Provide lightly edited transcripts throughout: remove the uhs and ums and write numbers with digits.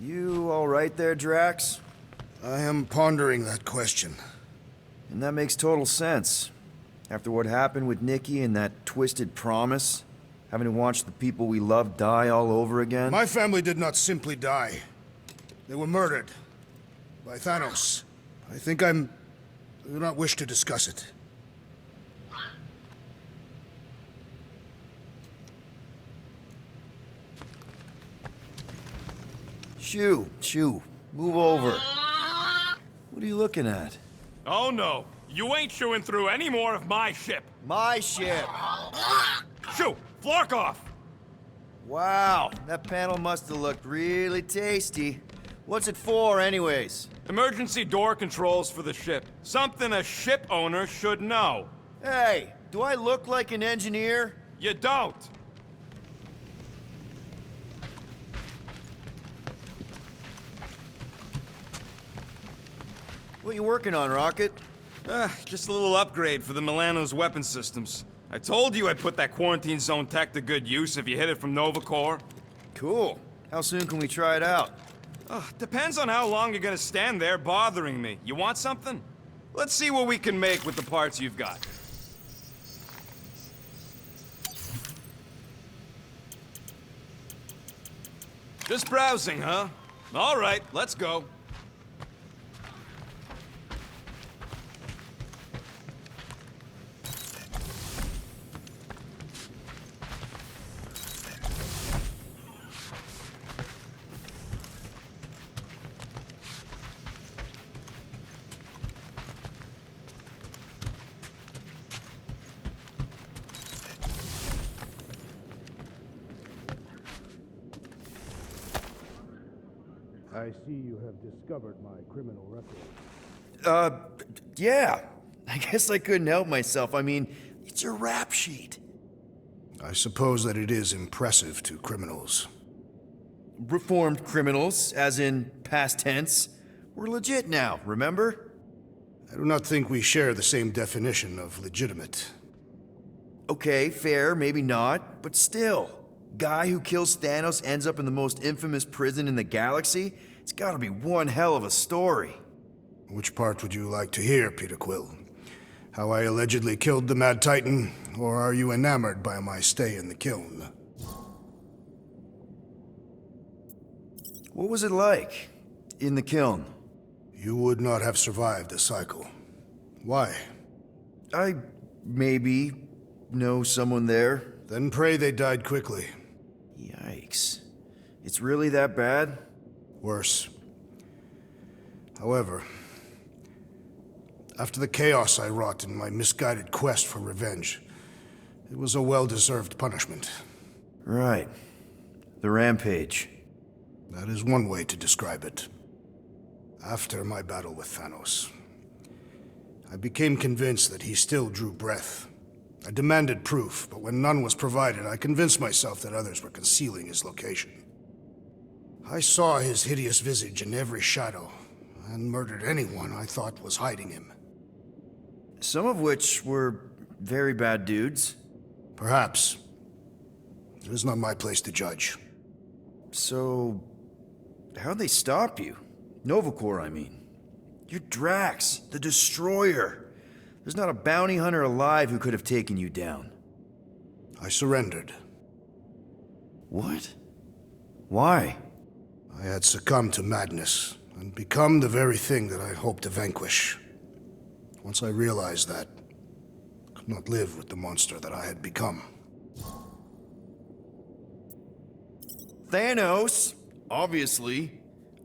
You all right there, Drax? I am pondering that question. And that makes total sense. After what happened with Nikki and that twisted promise, having to watch the people we love die all over again. My family did not simply die. They were murdered. By Thanos. I do not wish to discuss it. Shoo, move over. What are you looking at? Oh no, you ain't chewing through any more of my ship. My ship! Shoo, Flark off! Wow, that panel must have looked really tasty. What's it for, anyways? Emergency door controls for the ship. Something a ship owner should know. Hey, do I look like an engineer? You don't. What you working on, Rocket? Just a little upgrade for the Milano's weapon systems. I told you I'd put that quarantine zone tech to good use if you hit it from Nova Corps. Cool. How soon can we try it out? Depends on how long you're gonna stand there bothering me. You want something? Let's see what we can make with the parts you've got. Just browsing, huh? All right, let's go. I see you have discovered my criminal record. Yeah. I guess I couldn't help myself. I mean, it's your rap sheet. I suppose that it is impressive to criminals. Reformed criminals, as in past tense. We're legit now, remember? I do not think we share the same definition of legitimate. Okay, fair, maybe not, but still. Guy who kills Thanos ends up in the most infamous prison in the galaxy? It's gotta be one hell of a story. Which part would you like to hear, Peter Quill? How I allegedly killed the Mad Titan, or are you enamored by my stay in the kiln? What was it like in the kiln? You would not have survived the cycle. Why? I maybe know someone there. Then pray they died quickly. Yikes. It's really that bad? Worse. However, after the chaos I wrought in my misguided quest for revenge, it was a well-deserved punishment. Right. The rampage. That is one way to describe it. After my battle with Thanos, I became convinced that he still drew breath. I demanded proof, but when none was provided, I convinced myself that others were concealing his location. I saw his hideous visage in every shadow, and murdered anyone I thought was hiding him. Some of which were very bad dudes. Perhaps. It is not my place to judge. So, how'd they stop you? Nova Corps, I mean. You're Drax, the Destroyer. There's not a bounty hunter alive who could have taken you down. I surrendered. What? Why? I had succumbed to madness, and become the very thing that I hoped to vanquish. Once I realized that, I could not live with the monster that I had become. Thanos? Obviously.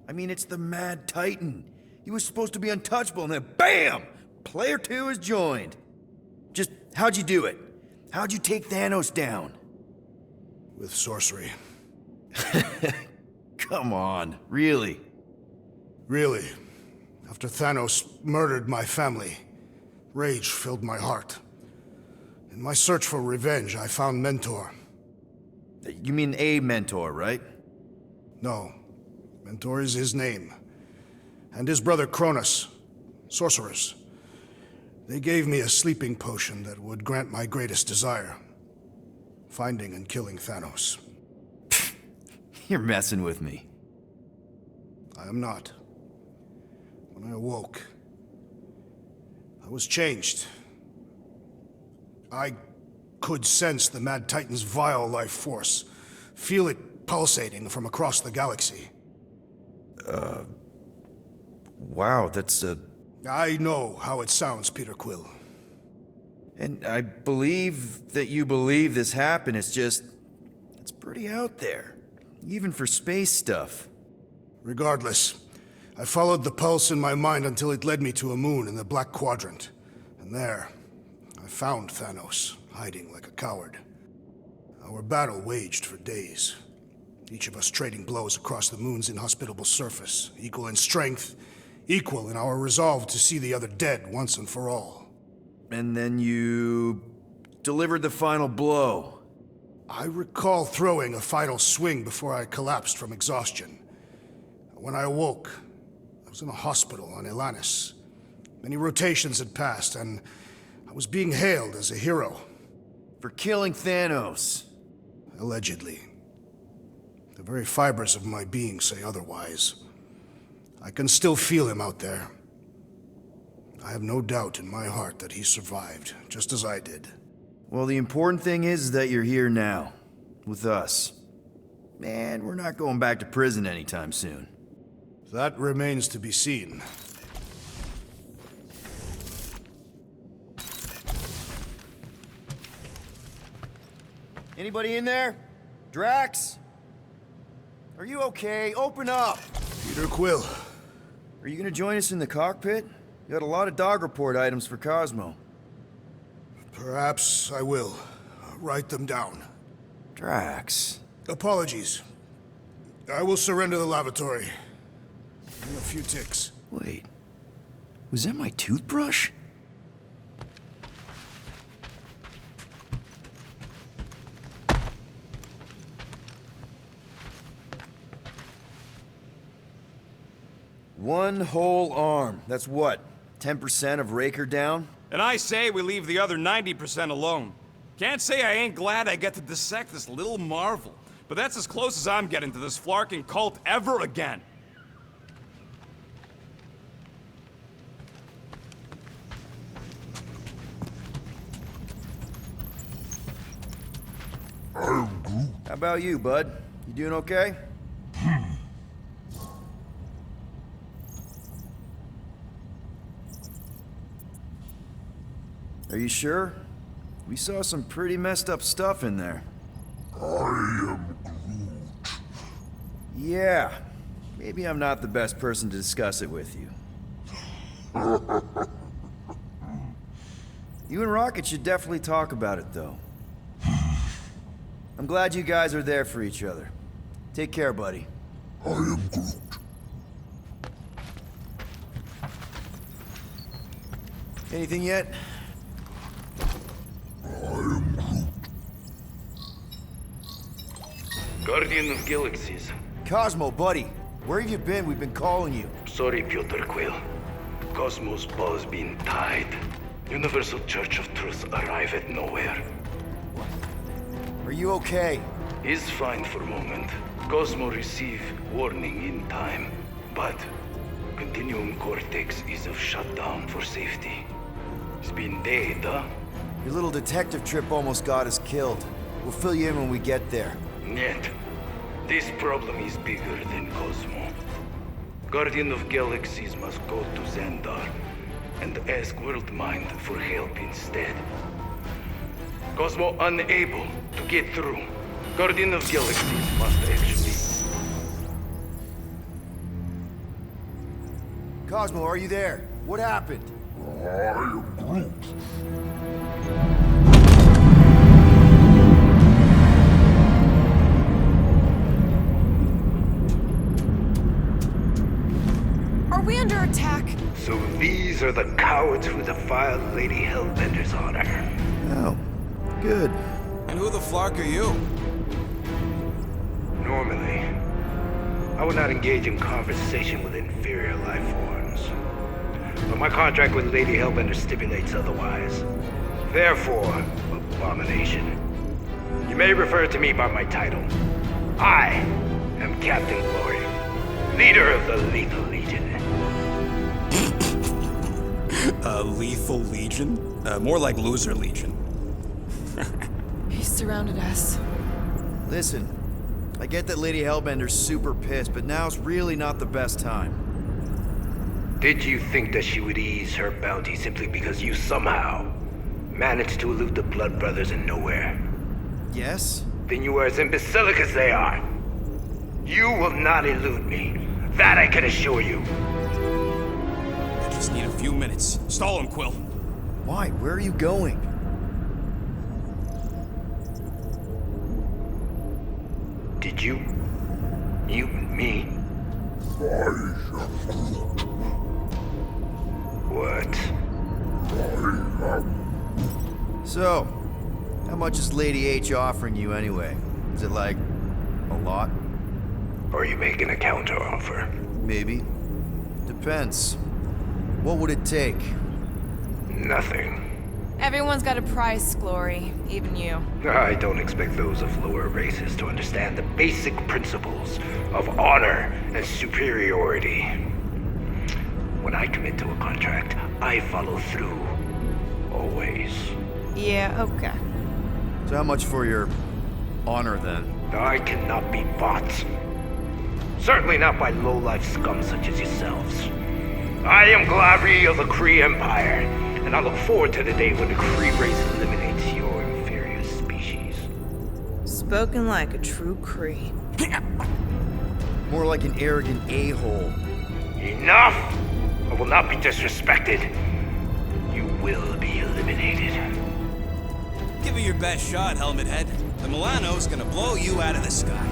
I mean, it's the Mad Titan. He was supposed to be untouchable, and then BAM! Player 2 is joined. Just, how'd you do it? How'd you take Thanos down? With sorcery. Come on, really? Really. After Thanos murdered my family, rage filled my heart. In my search for revenge, I found Mentor. You mean a mentor, right? No. Mentor is his name. And his brother Cronus. Sorcerers. They gave me a sleeping potion that would grant my greatest desire. Finding and killing Thanos. You're messing with me. I am not. When I awoke, I was changed. I could sense the Mad Titan's vile life force, feel it pulsating from across the galaxy. Wow, that's I know how it sounds, Peter Quill. And I believe that you believe this happened. It's just... it's pretty out there. Even for space stuff. Regardless, I followed the pulse in my mind until it led me to a moon in the Black Quadrant. And there, I found Thanos, hiding like a coward. Our battle waged for days. Each of us trading blows across the moon's inhospitable surface, equal in strength, equal in our resolve to see the other dead once and for all. And then you... delivered the final blow. I recall throwing a final swing before I collapsed from exhaustion. When I awoke, I was in a hospital on Elanis. Many rotations had passed, and I was being hailed as a hero. For killing Thanos. Allegedly. The very fibers of my being say otherwise. I can still feel him out there. I have no doubt in my heart that he survived, just as I did. Well, the important thing is that you're here now. With us. Man, we're not going back to prison anytime soon. That remains to be seen. Anybody in there? Drax? Are you okay? Open up! Peter Quill. Are you gonna join us in the cockpit? You got a lot of dog report items for Cosmo. Perhaps I will. Write them down. Drax. Apologies. I will surrender the lavatory. In a few ticks. Wait. Was that my toothbrush? One whole arm. That's what? 10% of Raker down? And I say we leave the other 90% alone. Can't say I ain't glad I get to dissect this little marvel, but that's as close as I'm getting to this flarking cult ever again. How about you, bud? You doing okay? Are you sure? We saw some pretty messed up stuff in there. I am Groot. Yeah. Maybe I'm not the best person to discuss it with you. You and Rocket should definitely talk about it, though. I'm glad you guys are there for each other. Take care, buddy. I am Groot. Anything yet? Guardian of Galaxies. Cosmo, buddy. Where have you been? We've been calling you. Sorry, Peter Quill. Cosmos ball's been tied. Universal Church of Truth arrive at nowhere. Are you okay? He's fine for a moment. Cosmo receive warning in time. But Continuum Cortex is of shutdown for safety. It's been dead, huh? Your little detective trip almost got us killed. We'll fill you in when we get there. Yet, this problem is bigger than Cosmo. Guardian of Galaxies must go to Xandar and ask Worldmind for help instead. Cosmo unable to get through. Guardian of Galaxies must actually... Cosmo, are you there? What happened? I am Groot. Are we under attack? So these are the cowards who defiled Lady Hellbender's honor. Oh, good. And who the flark are you? Normally, I would not engage in conversation with inferior life forms. But my contract with Lady Hellbender stipulates otherwise. Therefore, abomination. You may refer to me by my title. I am Captain Glory. leader of the Lethal Legion. Lethal Legion? More like Loser Legion. He surrounded us. Listen, I get that Lady Hellbender's super pissed, but now's really not the best time. Did you think that she would ease her bounty simply because you somehow managed to elude the Blood Brothers in nowhere? Yes? Then you are as imbecilic as they are. You will not elude me. That I can assure you. I just need a few minutes. Stall him, Quill. Why? Where are you going? Did you mute me? What? So, how much is Lady H offering you anyway? Is it like a lot? Or are you making a counteroffer? Maybe. Depends. What would it take? Nothing. Everyone's got a price, Glory. Even you. I don't expect those of lower races to understand the basic principles of honor and superiority. When I commit to a contract, I follow through. Always. Yeah, okay. So how much for your honor then? I cannot be bought. Certainly not by low-life scum such as yourselves. I am Glavi of the Kree Empire, and I look forward to the day when the Kree race eliminates your inferior species. Spoken like a true Kree. More like an arrogant a-hole. Enough! I will not be disrespected. You will be eliminated. Give it your best shot, Helmet Head. The Milano's gonna blow you out of the sky.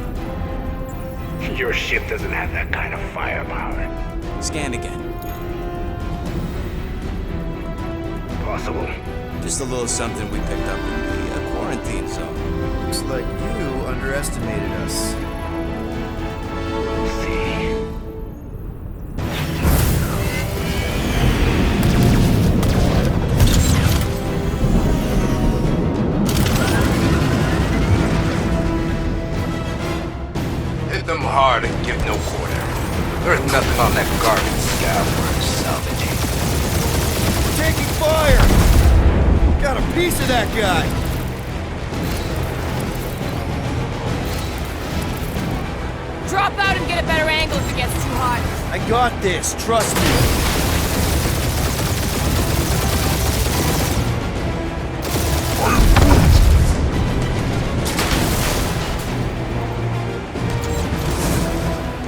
Your ship doesn't have that kind of firepower. Scan again. Possible. Just a little something we picked up in the quarantine zone. Looks like you underestimated us. We'll see. Hit them hard and give no quarter. There's nothing on that garbage scout worth salvaging. Taking fire! Got a piece of that guy! Drop out and get a better angle if it gets too hot. I got this, trust me.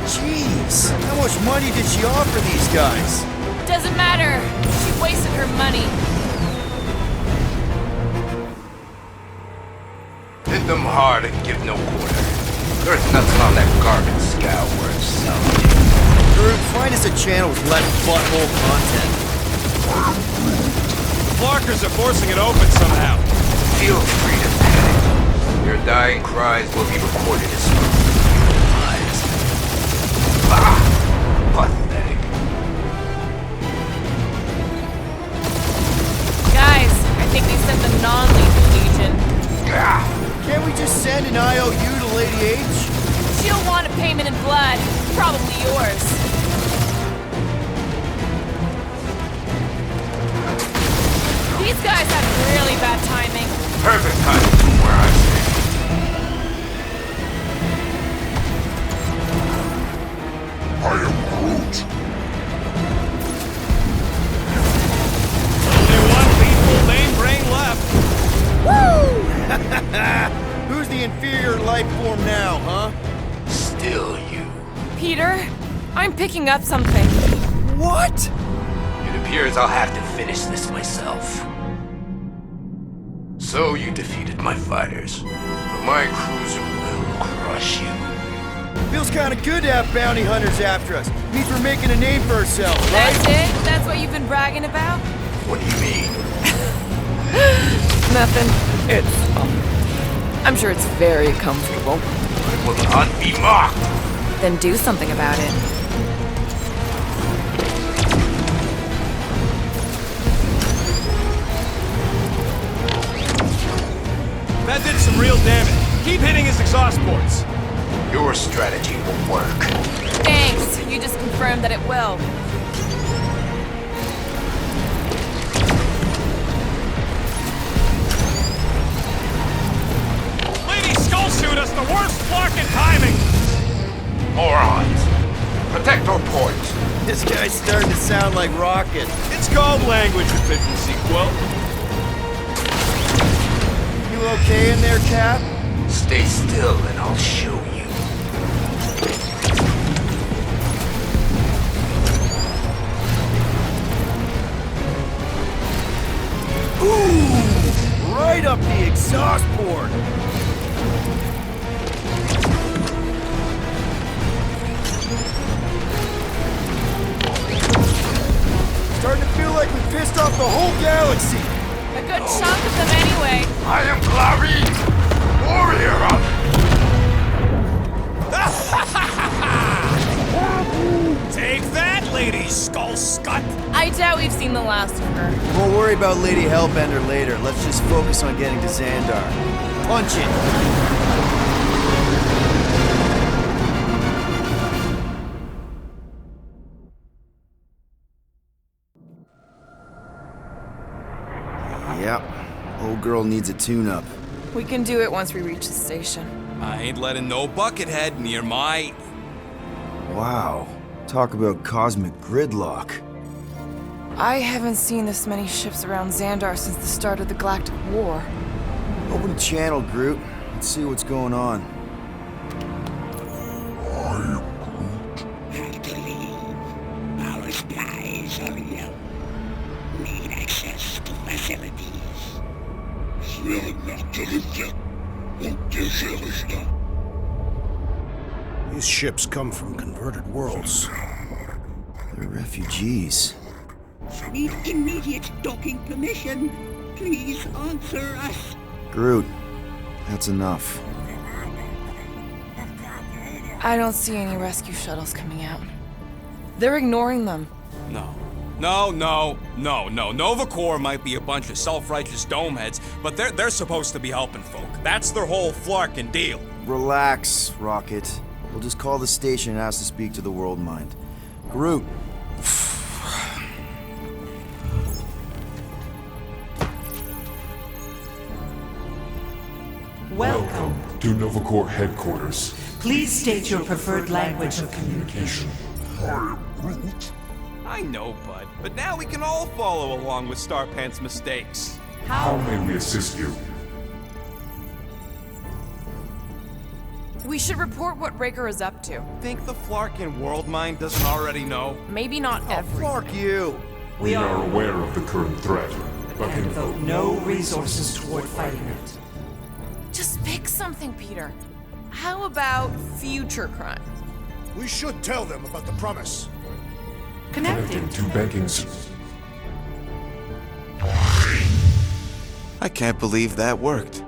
Jeez, how much money did she offer these guys? Doesn't matter. She wasted her money. Hit them hard and give no quarter. There's nothing on that garbage scout worth salvaging. Groot, find us a channel with less butthole content. Clarkers are forcing it open somehow. Feel free to panic. Your dying cries will be recorded as lies. Ah! Pathetic. Guys, I think they sent the non-lethal Legion. Ah! Can't we just send an IOU to Lady H? She'll want a payment in blood. Probably yours. These guys had really bad timing. Perfect timing from where I stand. I am Groot. Only one lethal main brain left. Who's the inferior life form now, huh? Still you. Peter, I'm picking up something. What? It appears I'll have to finish this myself. So you defeated my fighters, but my cruiser will crush you. Feels kind of good to have bounty hunters after us. Means we're making a name for ourselves, right? That's it? That's what you've been bragging about? What do you mean? Nothing. I'm sure it's very comfortable. I will not be mocked. Then do something about it. That did some real damage. Keep hitting his exhaust ports. Your strategy will work. Thanks. You just confirmed that it will. Lady Skull shoot us, the worst flarkin' timing! Morons! Protect our point! This guy's starting to sound like Rocket. It's called language efficiency, Quill. You okay in there, Cap? Stay still and I'll show you. Ooh! Right up the exhaust port! Starting to feel like we pissed off the whole galaxy! A good chunk of them anyway. I am Clary, warrior of... Take that, Lady Skull Scut! I doubt we've seen the last of her. We'll worry about Lady Hellbender later. Let's just focus on getting to Xandar. Punch it! Yep. Old girl needs a tune-up. We can do it once we reach the station. I ain't letting no buckethead near my... Wow. Talk about cosmic gridlock. I haven't seen this many ships around Xandar since the start of the Galactic War. Open a channel, Groot. Let's see what's going on. I believe our supplies are low. Need access to facilities. These ships come from converted worlds. They're refugees. Need immediate docking permission. Please answer us. Groot, that's enough. I don't see any rescue shuttles coming out. They're ignoring them. No. Nova Corps might be a bunch of self-righteous domeheads, but they're supposed to be helping folk. That's their whole flarkin' deal. Relax, Rocket. We'll just call the station and ask to speak to the World Mind. Groot. Welcome. To Nova Corps headquarters. Please state your preferred language of communication. I know, bud, but now we can all follow along with Starpant's mistakes. How may we assist you? We should report what Raker is up to. Think the Flarkin World Mind doesn't already know? Maybe not every. Fuck you! We are aware of the current threat, but And devote no resources toward fighting it. Just pick something, Peter. How about future crime? We should tell them about the promise. Connecting. to banking systems. I can't believe that worked.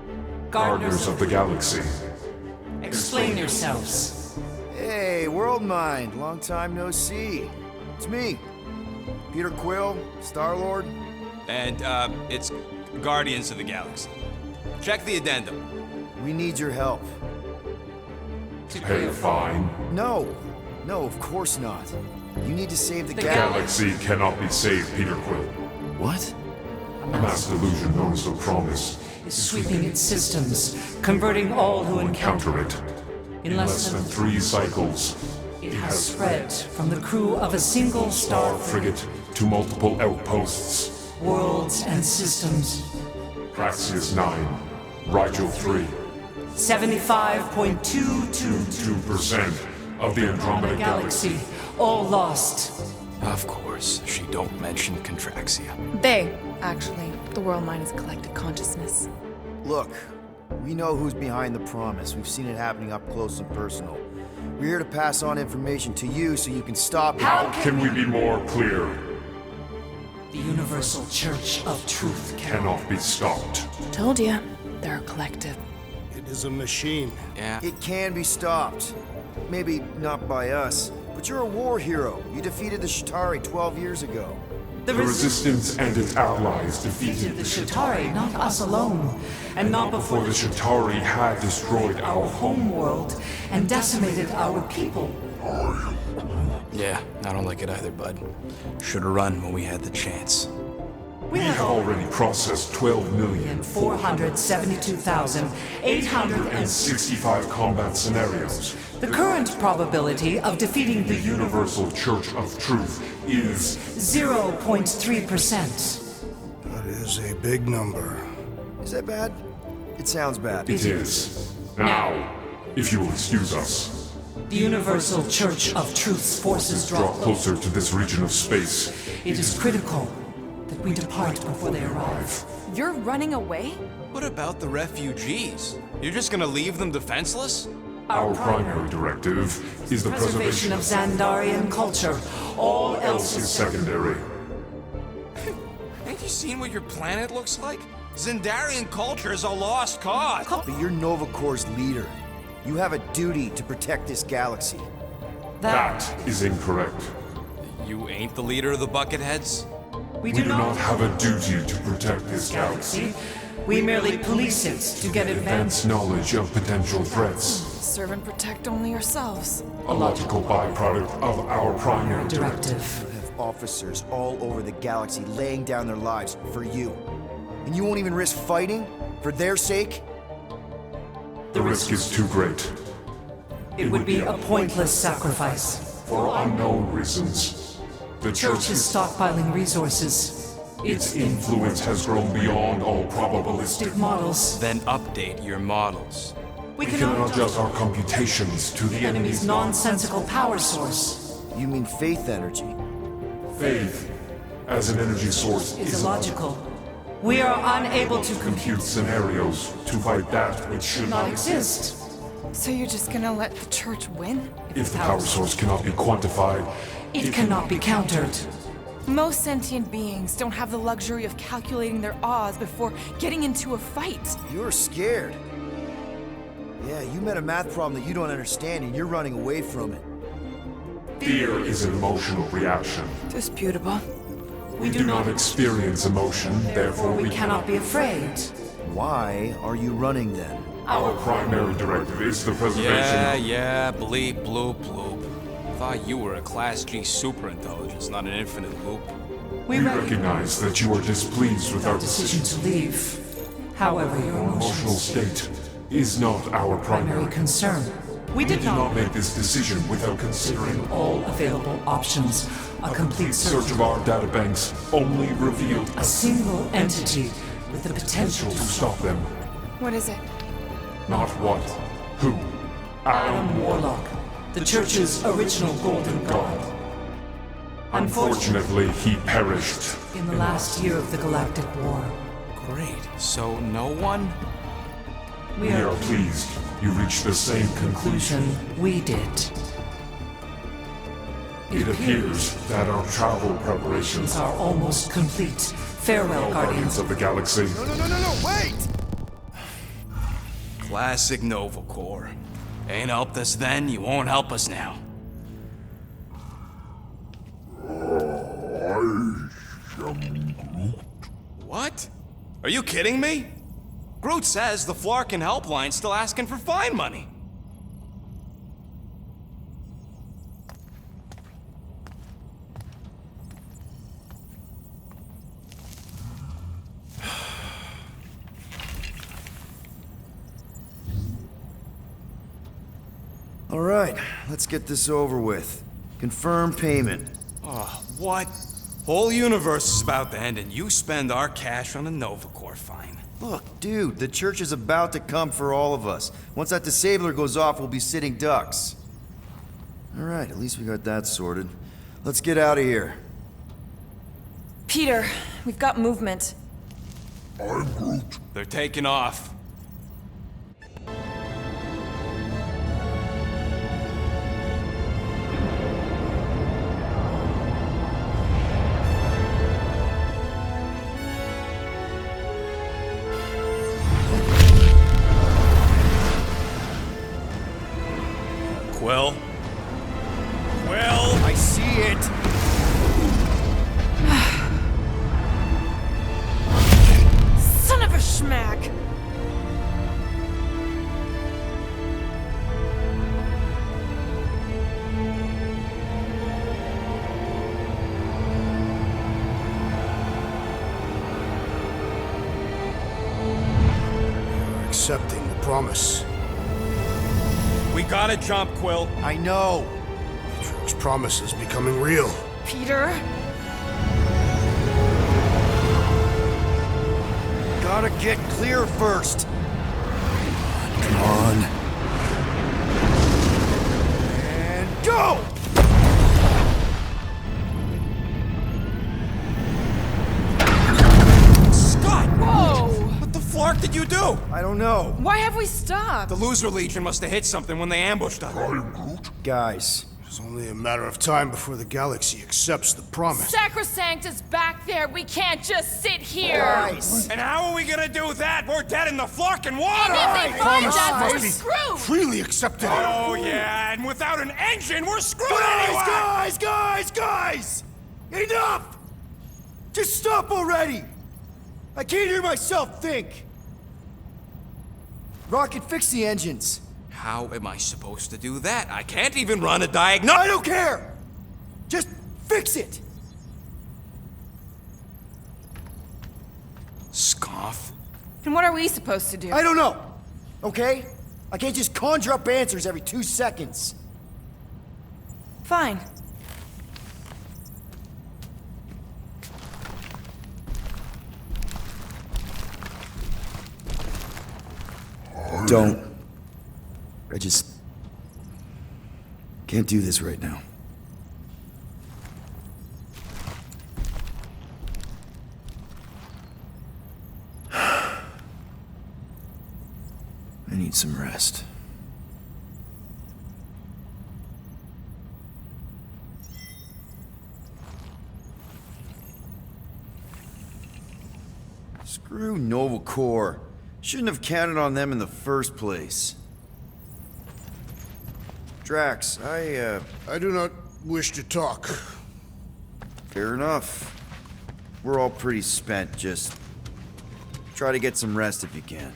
Gardeners of the Galaxy. Explain yourselves. Hey, World Mind. Long time no see. It's me. Peter Quill, Star-Lord. And, it's Guardians of the Galaxy. Check the addendum. We need your help. Pay a fine. No, of course not. You need to save the Galaxy cannot be saved, Peter Quill. What? A mass delusion known as the Promise Is sweeping its systems, converting all who encounter encounter it. In less than 3 cycles, it has spread from the crew of a single star frigate to multiple outposts. worlds and systems. Praxius 9, Rigel 3, 75.222 2% of the Andromeda Galaxy. galaxy, all lost. Of course, she don't mention Contraxia. They, actually. The World Mind is collective consciousness. Look, we know who's behind the promise. We've seen it happening up close and personal. We're here to pass on information to you so you can stop it. How can we be more clear? The Universal Church of Truth Cannot be stopped. Told ya. They're a collective. It is a machine. Yeah. It can be stopped. Maybe not by us, but you're a war hero. You defeated the Shatari 12 years ago. The Resistance and its allies defeated the Shatari, not us alone. And not before the Shatari had destroyed our home. world and decimated our people. Yeah, I don't like it either, bud. Should've run when we had the chance. We have already processed 12,472,865 65 combat scenarios. The current probability of defeating the Universal Church of Truth is 0.3%. That is a big number. Is that bad? It sounds bad. It is. Now, if you will excuse us, The Universal Church of Truth's forces draw closer to this region of space. It is critical that we depart before they arrive. You're running away? What about the refugees? You're just gonna leave them defenseless? Our primary directive is the preservation of Xandarian culture. All else is secondary. Ain't you seen what your planet looks like? Xandarian culture is a lost cause. But you're Nova Corps' leader. You have a duty to protect this galaxy. That is incorrect. You ain't the leader of the Bucketheads? We We do not have a duty to protect this galaxy. We merely police it to get Advance knowledge of potential threats. Serve and protect only yourselves. A logical byproduct of our primary directive. You have officers all over the galaxy laying down their lives for you. And you won't even risk fighting? For their sake? The risk is too great. It would be a pointless sacrifice. For unknown reasons. The Church is stockpiling resources. Its influence has grown beyond all probabilistic. Models. Then update your models. We We can cannot adjust our computations to the enemy's nonsensical power source. You mean faith energy? Faith as an energy source Is is illogical. We are unable to compute scenarios to fight that which should not not exist. So you're just gonna let the church win? If the power source cannot be quantified, It cannot be countered. Most sentient beings don't have the luxury of calculating their odds before getting into a fight. You're scared. Yeah, you met a math problem that you don't understand and you're running away from it. fear is an emotional reaction. Disputable. We do not experience emotion, therefore We cannot be afraid. Why are you running then? Our primary directive is the preservation Yeah, bleep, bloop, bloop. Thought you were a Class G superintelligence, not an infinite loop. We We recognize that you are displeased with our decision decision. to leave. However, your Emotional emotions state is not our primary primary. concern. We We did did not not make this decision without considering all available options. A complete search of our databanks only revealed a single entity with the potential to stop them. What is it? Not what, who. Adam Warlock, the Church's original Golden God. Unfortunately, he perished. In the last year of the Galactic War, Great. So no one? we We are are pleased you reached the same conclusion. we did. It appears that our travel preparations are almost complete. Farewell, Guardians. of the galaxy. No, wait! Classic Nova Corps. Ain't helped us then, you won't help us now. What? Are you kidding me? Groot says the Flarkin helpline's still asking for fine money. All right, let's get this over with. Confirm payment. Oh, what? Whole universe is about to end and you spend our cash on a Nova Corps fine. Look, dude, the church is about to come for all of us. Once that disabler goes off, we'll be sitting ducks. All right, at least we got that sorted. Let's get out of here. Peter, we've got movement. They're taking off. Quill? Quill? I see it! snack. You're accepting the promise. We gotta jump, Quill. I know. Matrix promise is becoming real. Peter? Gotta get clear first. Come on. And go! Scott! Whoa! What the flark did you do? I don't know. Why have we stopped? The Loser Legion must have hit something when they ambushed us. Guys, It's only a matter of time before the galaxy accepts the promise. Sacrosanct is back there. We can't just sit here. guys. And how are we gonna do that? We're dead in the flarkin' water! And if they find Promise us, must we're be screwed. freely accepted. Oh yeah, and without an engine, we're screwed anyway! Guys! Enough! Just stop already! I can't hear myself think. Rocket, fix the engines. How am I supposed to do that? I can't even run a diagnose. I don't care! Just fix it! Scoff. And what are we supposed to do? I don't know, okay? I can't just conjure up answers every 2 seconds. Fine. Don't. I just can't do this right now. I need some rest. Screw Nova Corps. Shouldn't have counted on them in the first place. Drax, I do not wish to talk. Fair enough. We're all pretty spent, just try to get some rest if you can.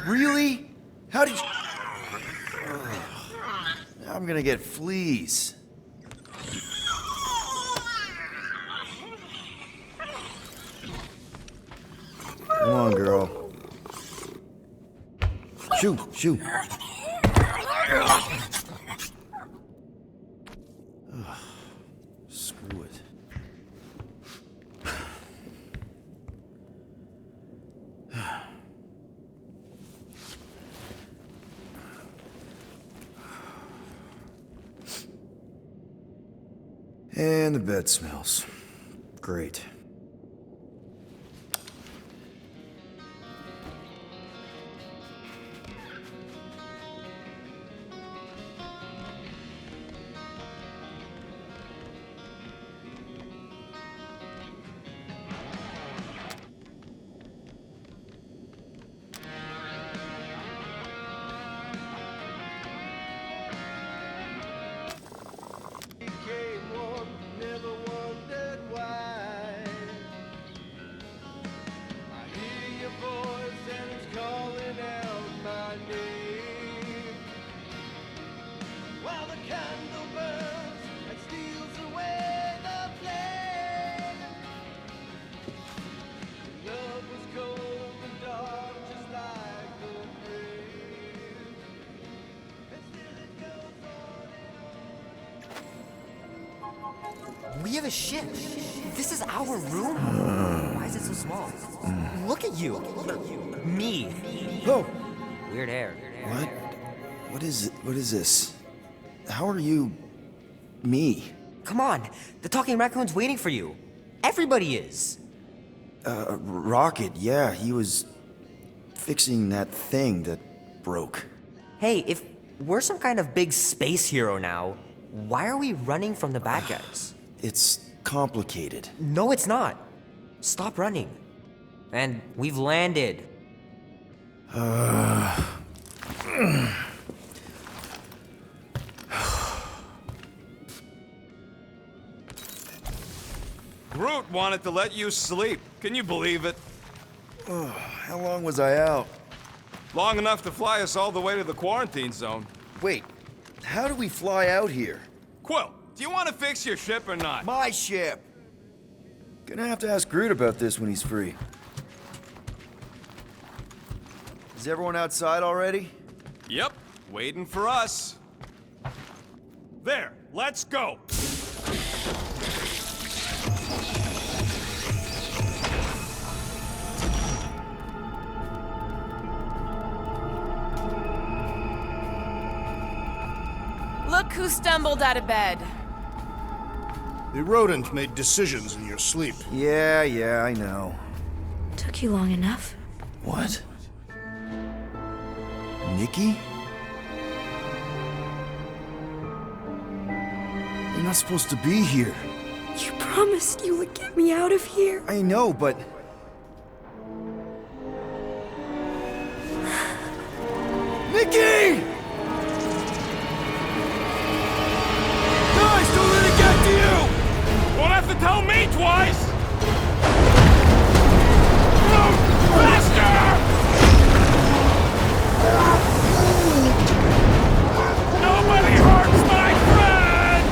Really? How did you... I'm gonna get fleas. Come on, girl. Shoo, shoo. Ugh, screw it. And the bed smells. Great. We have a ship. This is our room. Why is it so small? Look at you. Me. Oh, Weird hair. what? What is this? How are you... me? Come on. The talking raccoon's waiting for you. Everybody is. Rocket, yeah, he was fixing that thing that broke. Hey, if we're some kind of big space hero now, why are we running from the bad guys? It's complicated. No, it's not. Stop running. And we've landed. Groot wanted to let you sleep. Can you believe it? How long was I out? Long enough to fly us all the way to the quarantine zone. Wait, how do we fly out here? Quill, do you want to fix your ship or not? My ship! Gonna have to ask Groot about this when he's free. Is everyone outside already? Yep, waiting for us. There, let's go! Look who stumbled out of bed. The rodent made decisions in your sleep. Yeah, I know. Took you long enough. What? Nikki? You're not supposed to be here. You promised you would get me out of here. I know, but... Nikki! Guys, don't let it get to you! Won't have to tell me twice! Move faster! Nobody hurts my friend!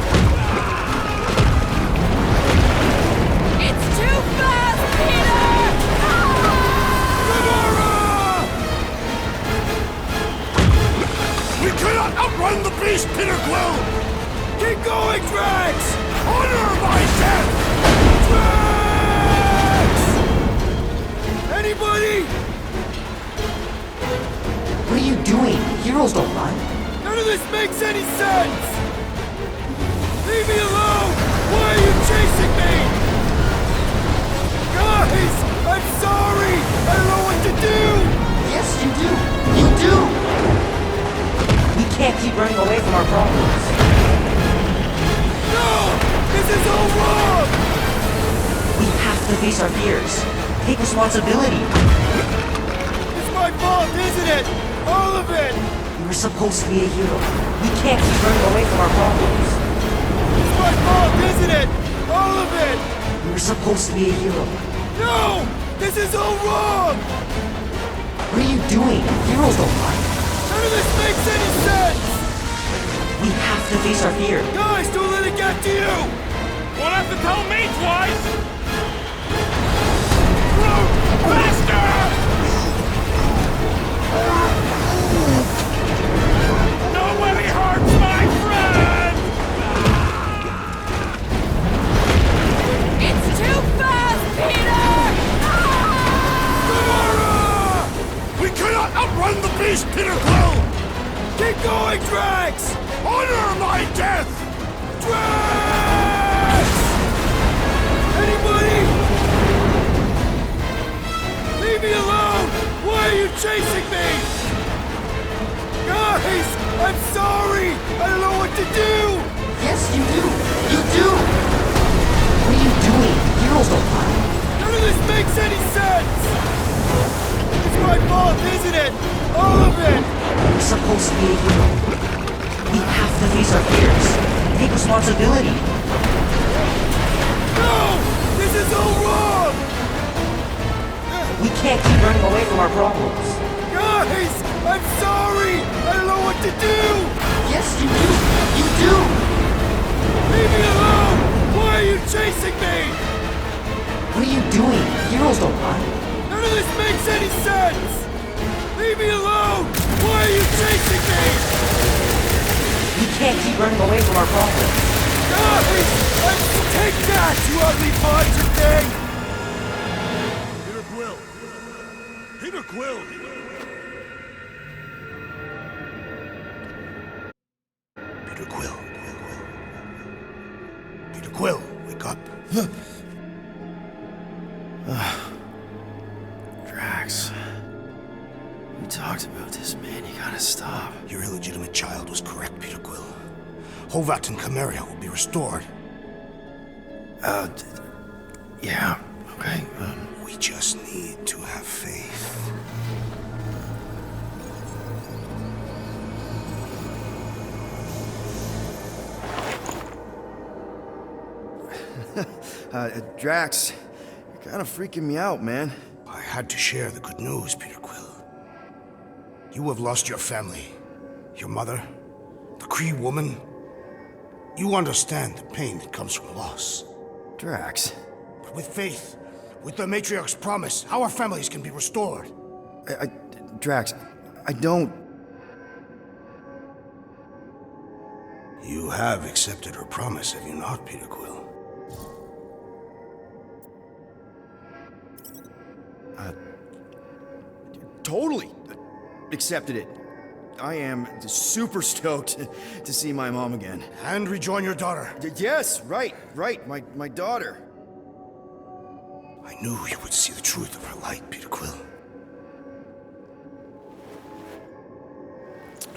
It's too fast, Peter! We cannot outrun the beast, Peter Quill! Keep going, Drax! Honor my death! Drax! Anybody? What are you doing? Heroes don't run. None of this makes any sense! Leave me alone! Why are you chasing me? Guys! I'm sorry! I don't know what to do! Yes, you do. You do. We can't keep running away from our problems. No! This is all wrong! We have to face our fears. Take responsibility. It's my fault, isn't it? All of it! You were supposed to be a hero. We can't keep running away from our problems. It's my fault, isn't it? All of it! You were supposed to be a hero. No! This is all wrong! What are you doing? Heroes don't run. None of this makes any sense! We have to face our fear. Guys, don't let it get to you! Won't have to tell me twice! Groot, faster! Nobody hurts my friend! It's too fast, Peter! We cannot outrun the beast, Peter Quill! Keep going, Drax! Honor my death! Drax! Anybody? Leave me alone! Why are you chasing me? Guys! I'm sorry! I don't know what to do! Yes, you do. You do. What are you doing? Heroes don't run. None of this makes any sense! It's my fault, isn't it? All of it! You're supposed to be a hero. We have to face our fears. Take responsibility. No! This is all wrong! We can't keep running away from our problems. Guys! I'm sorry! I don't know what to do! Yes, you do. You do. Leave me alone! Why are you chasing me? What are you doing? Heroes don't run. None of this makes any sense! Leave me alone! Why are you chasing me? We can't keep running away from our problems. Guys! Take that, you ugly monster thing! Peter Quill! Peter Quill! Peter Quill. Peter Quill, wake up. Drax. We talked about this, man. You gotta stop. Your illegitimate child was correct, Peter Quill. Hovat and Chimeria will be restored. Yeah, okay. We just need to have faith. Drax, you're kind of freaking me out, man. I had to share the good news, Peter Quill. You have lost your family, your mother, the Kree woman. You understand the pain that comes from loss. Drax. But with faith, with the Matriarch's promise, our families can be restored. Drax, I don't... You have accepted her promise, have you not, Peter Quill? Totally accepted it. I am super stoked to see my mom again. And rejoin your daughter. Yes, right, my daughter. I knew you would see the truth of her light, Peter Quill.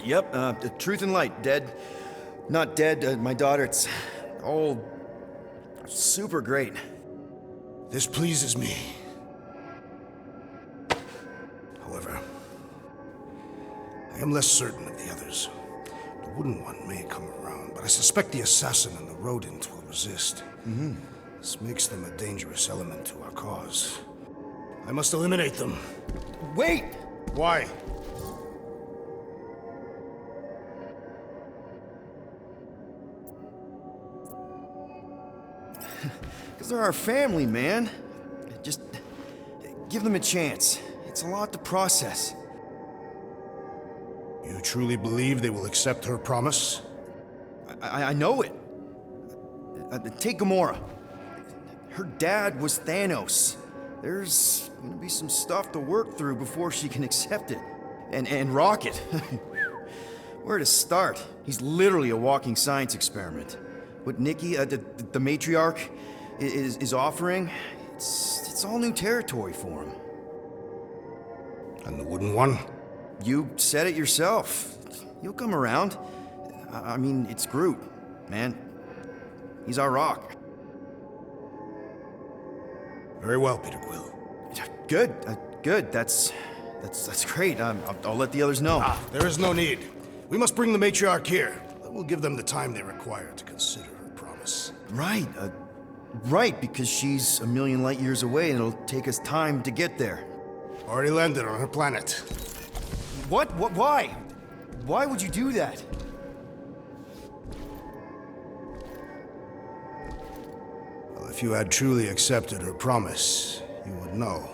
Yep, the truth and light, dead. Not dead, my daughter, it's all super great. This pleases me. However, I am less certain of the others. The wooden one may come around, but I suspect the assassin and the rodent will resist. This makes them a dangerous element to our cause. I must eliminate them. Wait! Why? Because they're our family, man. Just give them a chance. It's a lot to process. You truly believe they will accept her promise? I know it. Take Gamora. Her dad was Thanos. There's gonna be some stuff to work through before she can accept it. And Rocket. Where to start? He's literally a walking science experiment. What Nikki, the matriarch, is offering, it's all new territory for him. And the wooden one? You said it yourself. He'll come around. I mean, it's Groot, man. He's our rock. Very well, Peter Quill. Good, good. That's great. I'll let the others know. There is no need. We must bring the matriarch here. We'll give them the time they require to consider her promise. Right, right, because she's a million light years away and it'll take us time to get there. Already landed on her planet. What? Why? Why would you do that? Well, if you had truly accepted her promise, you would know.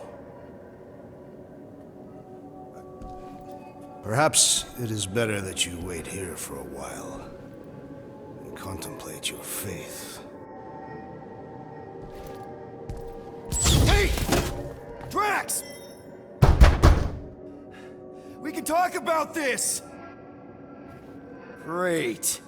Perhaps it is better that you wait here for a while and contemplate your faith. Hey! Drax! We can talk about this! Great.